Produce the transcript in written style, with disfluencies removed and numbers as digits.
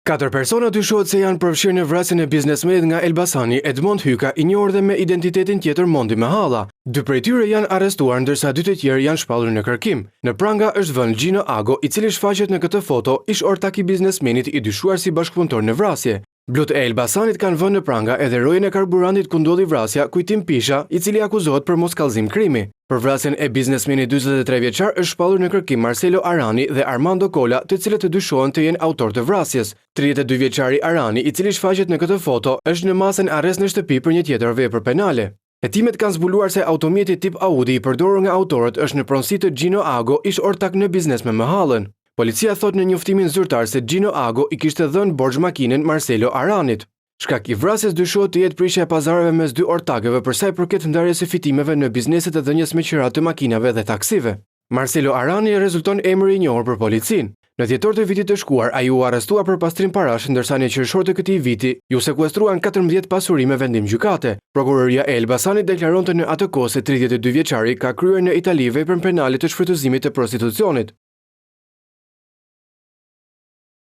Katër persona dyshohet se janë përfshirë në vrasjen e biznesmenit nga Elbasani, Edmond Hyka, i njohur dhe me identitetin tjetër Mondi Mehalla. Dy prej tyre janë arrestuar ndërsa dy të tjerë janë shpallur në kërkim. Në pranga është vënë Gjino Ago, i cili shfaqet në këtë foto ish ortak i biznesmenit i dyshuar si bashkëpunëtor në vrasje. Blut e Elbasanit kanë vënë në pranga edhe rojen e karburantit ku ndodhi vrasja, Kujtim Pisha, i cili akuzohet për moskallëzim krimi. Për vrasjen e biznesmenit 43 vjeçar është shpallur në kërkim Marcelo Arani dhe Armando Kola, të cilët të dyshohen të jenë autor të vrasjes. 32 vjeçari Arani, i cili shfaqet në këtë foto, është në masën arrest në shtëpi për një tjetër vepër penale. Hetimet kanë zbuluar se automjeti tip Audi i përdorur nga autorët është në pronësi të Gjino Ago, ish ortak në biznes me Mehallën. Policia thot në njoftimin zyrtar se Gjino Ago i kishte dhënë borxh makinën Marcelo Aranit. Shkak i vrasjes dyshohet të jetë prishja e pazareve mes dy ortakëve për sa i përket ndarjes së fitimeve në bizneset e dhënies me qira të makinave dhe taksive. Marcelo Arani rezulton emri i njohur për policinë. Në dhjetor të vitit të shkuar, ai u arrestua për pastrim parash, ndërsa në qershor të këtij viti ju sekuestruan 14 pasuri me vendim gjykate. Prokuroria e Elbasanit deklaronte në atë kohë se 32 vjeçari ka kryer në Itali veprën penale të shfrytëzimit të prostitucionit.